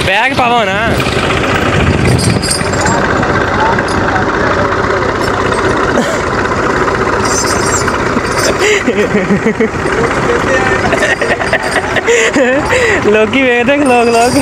Bag पावो ना। लोग वे देख लोग लाग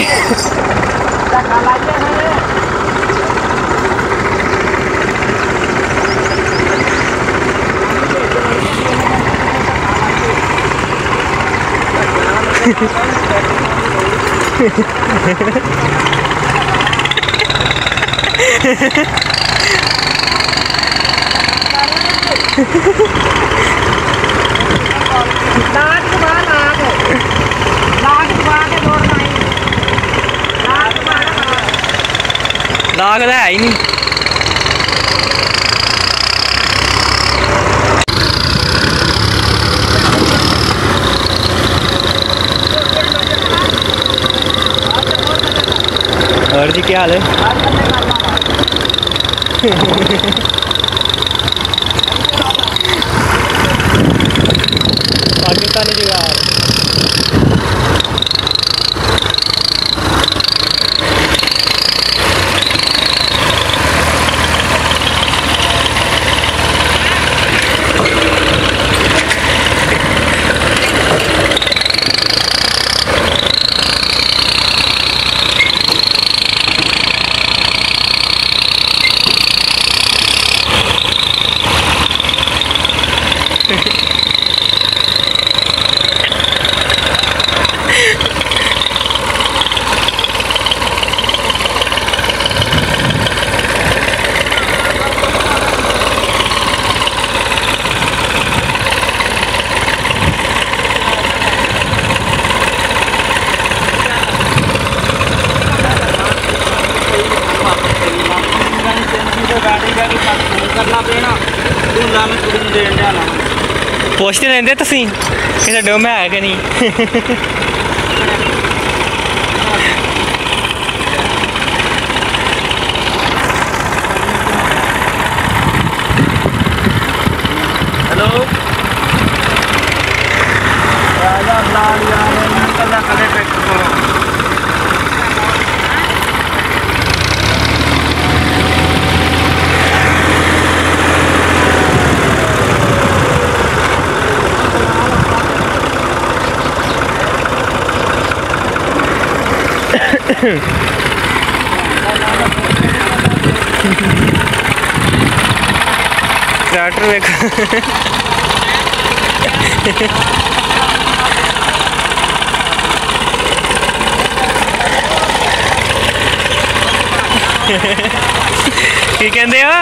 तो है ही नहीं। और जी क्या हाल है? पाकिस्तानी जुगाड़। पोस्टर लेंदे तुसीं कि साडे मैं है कि नहीं? हेलो राजा लाल यार निकल जा कले ट्रैक्टर करो। ट्रैक्टर देखो। की कहते हो?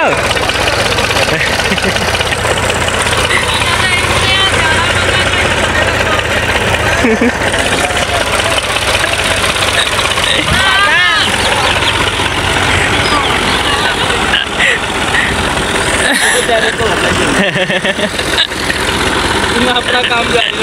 अपना काम जारी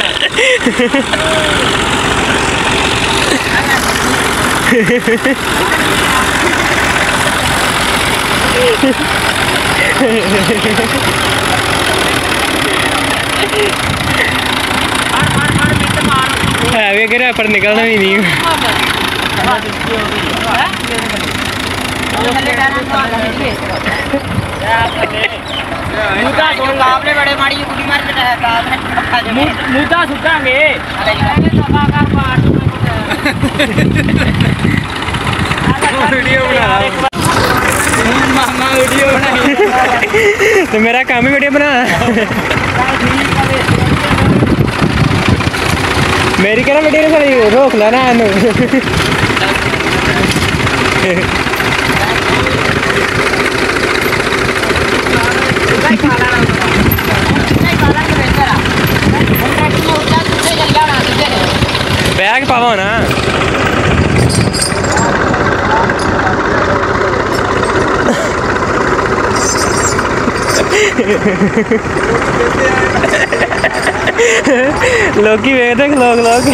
है भी पर निकलना भी नहीं। आपने बड़े माड़ी गुली मार के मुद्दा सुधांगे वीडियो बना मामा वीडियो बना तो मेरा काम ही वीडियो बना। मेरी क्या वीडियो थोड़ी रोक लेना बैग पावो ना। लोग वे देख लोग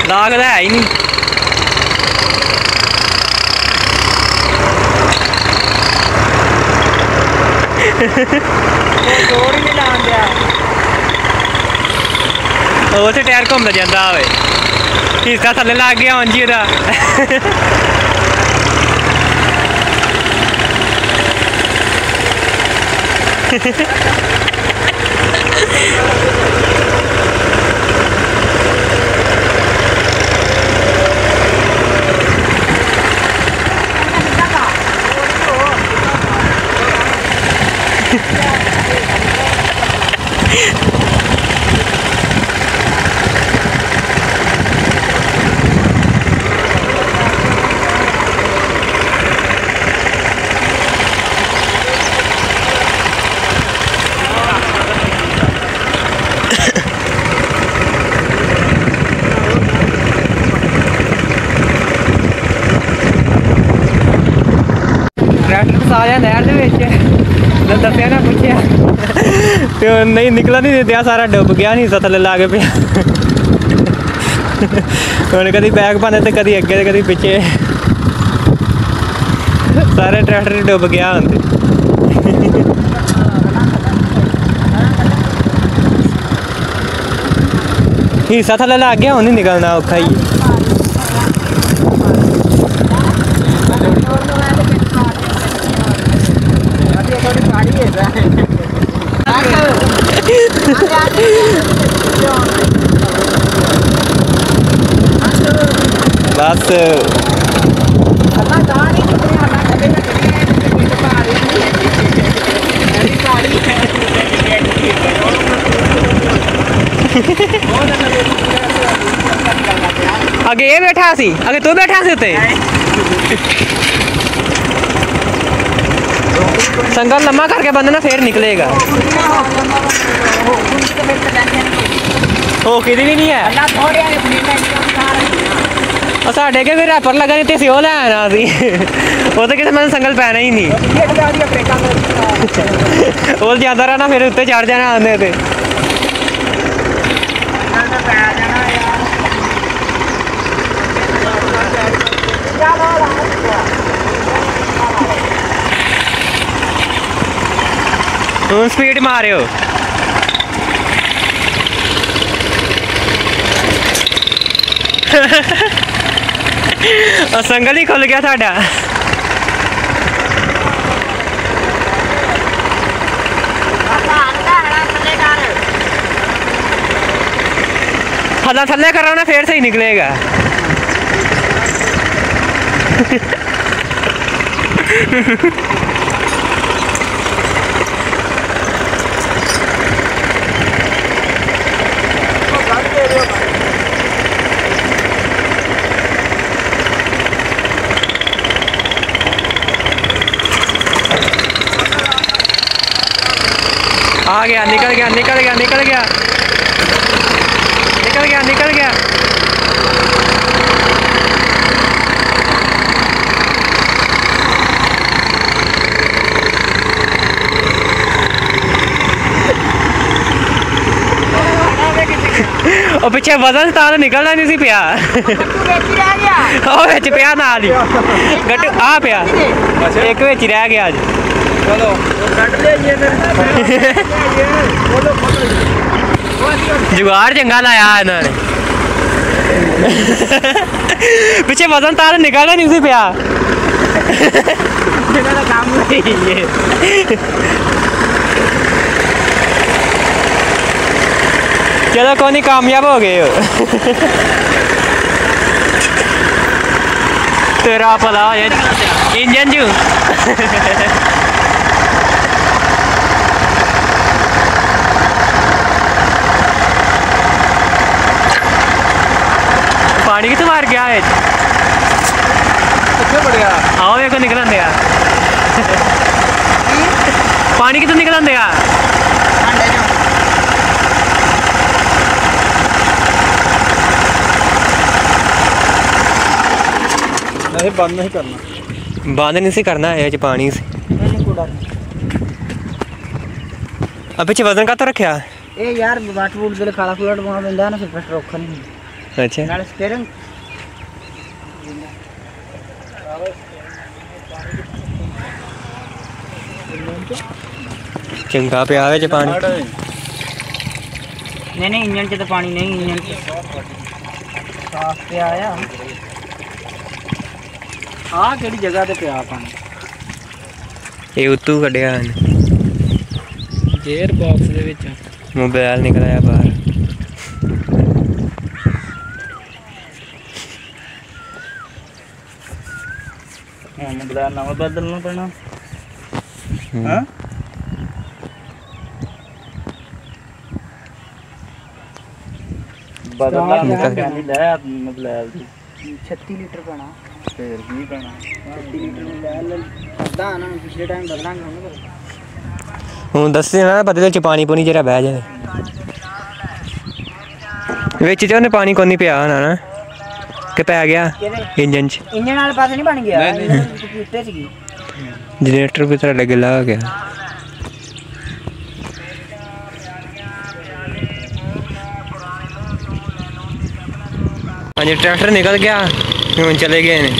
लाग तो है ही नहीं। जोर ही नहीं लान दिया। उसे टायर घूमता जाता होवे, हिस्सा थले लग गया उंज ही सारा नहर दसिया ना पूछया तो नहीं निकला नहीं दिया, सारा डुब गया, नहीं थले ला के पे हम कभी बैग पाने तो कभी अगे तो कभी पिछे, सारे ट्रैक्टर डुब गया होंगे। हिस्सा थले लग गया, हूँ नहीं निकलना औखा ही। बस अगे ये बैठा सी, अगे तू बैठा सी उत्ते संगल लम्मा करके बंदना फिर निकलेगा। ओ किदी भी नहीं है साढ़े के फिर रैपर लगा नहीं तो लै आना सी, वो तो किसी मैंने संगल पैना ही नहीं। वो ज्यादा रहना फिर उत्ते चढ़ जाना आने ते। तुम स्पीड मारे हो और संगल ही खुल गया साडा। हला थले करो ना फिर सही निकलेगा। आ गया, निकल गया निकल गया निकल गया निकल गया निकल गया। और पिछे वजन था निकलना नहीं सी पिया, बिच पिया नाल ही गट्टू आ पिया एक बिच ही रह गया। अज चलो जुगाड़ चंगा लाया इन्होंने। पिछे वजन तार निकलना नहीं सी पिया। चलो कोई नहीं, कामयाब हो गए हो। तेरा भला इंजन जू पानी कितने मार गया है, आओ देखो निकलन दिया पानी कितने निकलन दिया। ਇਹ ਬੰਦ ਨਹੀਂ ਕਰਨਾ। ਬੰਦ ਨਹੀਂ ਸੀ ਕਰਨਾ, ਇਹ ਚ ਪਾਣੀ ਸੀ। ਇਹਨੇ ਕੂੜਾ ਆ ਪਿੱਛੇ ਵਜ਼ਨ ਕਾਤੋਂ ਰੱਖਿਆ? ਇਹ ਯਾਰ ਵਾਟਰ ਬੂਟ ਦੇ ਖਾਲਾ ਖੂਲਾ ਡਵਾਉਣਾ ਪੈਂਦਾ ਨਾ, ਫਿਰ ਪ੍ਰੈਸ਼ਰ ਔਖਾ ਨਹੀਂ ਹੁੰਦਾ। ਅੱਛਾ ਨਾਲ ਸਟੀਅਰਿੰਗ ਚੰਗਾ ਪਿਆ ਵਿੱਚ ਪਾਣੀ। ਨਹੀਂ ਇੰਜਨ 'ਚ ਤਾਂ ਪਾਣੀ ਨਹੀਂ, ਇੰਜਨ 'ਚ ਸਾਫ਼ ਪਿਆ ਆ। ਆਹ ਕਿਹੜੀ ਜਗ੍ਹਾ ਤੇ ਪਿਆ ਪਾਣੀ? ਇਹ ਉੱਤੋਂ ਕੱਢਿਆ ਹਨ, ਗੇਅਰ ਬਾਕਸ ਦੇ ਵਿੱਚ। ਮੋਬਾਈਲ ਨਿਕਲ ਆਇਆ ਬਾਹਰ। ਹੁਣ ਬਲਾ ਨਵਾਂ ਬਦਲਣਾ ਪੈਣਾ। ਹਾਂ ਬਦਲਣਾ ਨਹੀਂ ਲੈ ਮੋਬਾਈਲ ਦੀ 36 ਲੀਟਰ ਪੈਣਾ। ਫੇਰ ਕੀ ਪੈਣਾ? 36 ਲੀਟਰ ਨੂੰ ਲੈ ਅੱਧਾ ਨਾ ਪਿਛਲੇ ਟਾਈਮ ਬਦਲਾਂਗੇ ਹੁਣ। ਹੁਣ ਦੱਸੇ ਨਾ ਬਦਲੇ ਚ ਪਾਣੀ ਪੂਣੀ ਜਿਹੜਾ ਬਹਿ ਜਾਵੇ ਵਿੱਚ, ਤੇ ਉਹਨੇ ਪਾਣੀ ਕੋਈ ਨਹੀਂ ਪਿਆ ਹੋਣਾ ਨਾ, ਕਿ ਪੈ ਗਿਆ ਇੰਜਨ ਚ? ਇੰਜਨ ਵਾਲੇ ਪਾਸੇ ਨਹੀਂ ਬਣ ਗਿਆ, ਇੰਜਨ ਉੱਤੇ ਸੀਗੀ। ਜਨਰੇਟਰ ਵੀ ਤੁਹਾਡਾ ਗਿੱਲਾ ਹੋ ਗਿਆ। ਹਾਂਜੀ ਟਰੈਕਟਰ ਨਿਕਲ ਗਿਆ, ਹੁਣ ਚਲੇ ਗਏ ਨੇ।